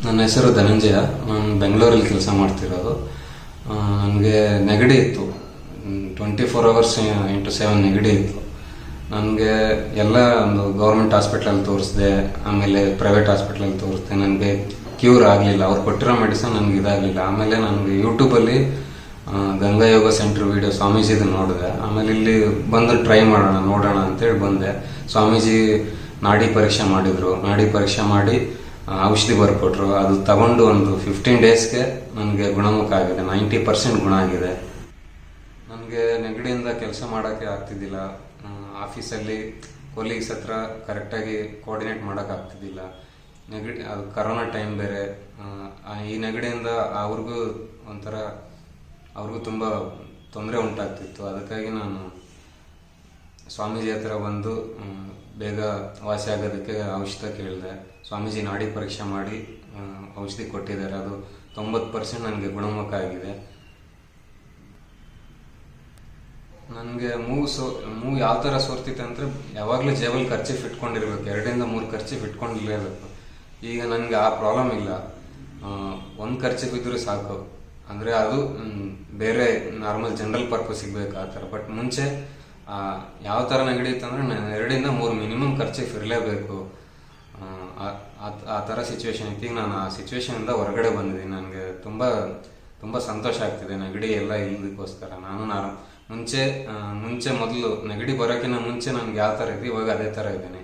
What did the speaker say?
ನನ್ನ ಹೆಸರು ಧನಂಜಯ. ನಾನು ಬೆಂಗಳೂರಲ್ಲಿ ಕೆಲಸ ಮಾಡ್ತಿರೋದು. ನನಗೆ ನೆಗಡಿ ಇತ್ತು, 24 hours ಇಂಟು 7 ನೆಗಡಿ ಇತ್ತು. ನನಗೆ ಎಲ್ಲ ಒಂದು ಗೌರ್ಮೆಂಟ್ ಹಾಸ್ಪಿಟ್ಲಲ್ಲಿ ತೋರಿಸಿದೆ, ಆಮೇಲೆ ಪ್ರೈವೇಟ್ ಹಾಸ್ಪಿಟ್ಲಲ್ಲಿ ತೋರಿಸಿದೆ. ನನಗೆ ಕ್ಯೂರ್ ಆಗಲಿಲ್ಲ. ಅವ್ರು ಕೊಟ್ಟಿರೋ ಮೆಡಿಸನ್ ನನಗೆ ಇದಾಗಲಿಲ್ಲ. ಆಮೇಲೆ ನನಗೆ ಯೂಟ್ಯೂಬಲ್ಲಿ ಗಂಗಾ ಯೋಗ ಸೆಂಟರ್ ವಿಡಿಯೋ ಸ್ವಾಮೀಜಿದು ನೋಡಿದೆ. ಆಮೇಲೆ ಇಲ್ಲಿ ಬಂದು ಟ್ರೈ ಮಾಡೋಣ ನೋಡೋಣ ಅಂತೇಳಿ ಬಂದೆ. ಸ್ವಾಮೀಜಿ ನಾಡಿ ಪರೀಕ್ಷೆ ಮಾಡಿದರು. ನಾಡಿ ಪರೀಕ್ಷೆ ಮಾಡಿ ಔಷಧಿ ಬರ್ಕೊಟ್ರು. ಅದು ತಗೊಂಡು ಒಂದು 15 ಡೇಸ್ಗೆ ನನಗೆ ಗುಣಮುಖ ಆಗಿದೆ. 90% ಗುಣ ಆಗಿದೆ. ನನಗೆ ನೆಗಡಿಯಿಂದ ಕೆಲಸ ಮಾಡೋಕ್ಕೆ ಆಗ್ತಿದ್ದಿಲ್ಲ. ಆಫೀಸಲ್ಲಿ ಕೊಲೀಗ್ಸ್ ಹತ್ರ ಕರೆಕ್ಟಾಗಿ ಕೋಆರ್ಡಿನೇಟ್ ಮಾಡೋಕ್ಕಾಗ್ತಿದ್ದಿಲ್ಲ. ನೆಗಡಿ, ಅದು ಕರೋನಾ ಟೈಮ್ ಬೇರೆ. ಈ ನೆಗಡಿಯಿಂದ ಅವ್ರಿಗೂ ತುಂಬ ತೊಂದರೆ ಉಂಟಾಗ್ತಿತ್ತು. ಅದಕ್ಕಾಗಿ ನಾನು ಸ್ವಾಮೀಜಿ ಹತ್ರ ಬಂದು ಬೇಗ ವಾಸಿ ಆಗೋದಕ್ಕೆ ಔಷಧ ಕೇಳಿದೆ. ಸ್ವಾಮೀಜಿ ನಾಡಿ ಪರೀಕ್ಷೆ ಮಾಡಿ ಔಷಧಿ ಕೊಟ್ಟಿದ್ದಾರೆ. ಅದು 90% ನನಗೆ ಗುಣಮುಖ ಆಗಿದೆ. ನನಗೆ ಮೂಗು ಯಾವ ಥರ ಸೋರ್ತಿತ್ತು ಅಂದರೆ, ಯಾವಾಗಲೂ ಜೇಬಲ್ಲಿ ಖರ್ಚಿಫ್ ಇಟ್ಕೊಂಡಿರ್ಬೇಕು, 2 ಇಂದ 3 ಖರ್ಚಿಫ್ ಇಟ್ಕೊಂಡಿರಲೇಬೇಕು. ಈಗ ನನಗೆ ಆ ಪ್ರಾಬ್ಲಮ್ ಇಲ್ಲ. ಒಂದು ಖರ್ಚಿಫ್ ಇದ್ರೂ ಸಾಕು. ಅಂದರೆ ಅದು ಬೇರೆ ನಾರ್ಮಲ್ ಜನರಲ್ ಪರ್ಪಸ್ಸಿಗೆ ಬೇಕು ಆ ಥರ. ಬಟ್ ಮುಂಚೆ ಯಾವ ಥರ ನೆಗಡಿ ಇತ್ತು ಅಂದರೆ 2 ಇಂದ 3 ಮಿನಿಮಮ್ ಖರ್ಚಿಫ್ ಇರಲೇಬೇಕು. ಆ ಥರ ಸಿಚುವೇಶನ್ ಇತ್ತು. ಈಗ ನಾನು ಆ ಸಿಚುವೇಶನಿಂದ ಹೊರಗಡೆ ಬಂದಿದ್ದೀನಿ. ನನಗೆ ತುಂಬ ಸಂತೋಷ ಆಗ್ತಿದೆ ನೆಗಡಿ ಎಲ್ಲ ಇಲ್ಲದಕ್ಕೋಸ್ಕರ. ನಾನು ಮುಂಚೆ ಮೊದಲು ನೆಗಡಿ ಬರೋಕ್ಕಿಂತ ಮುಂಚೆ ನನಗೆ ಯಾವ ಥರ ಇತ್ತು, ಇವಾಗ ಅದೇ ಥರ ಇದ್ದೇನೆ.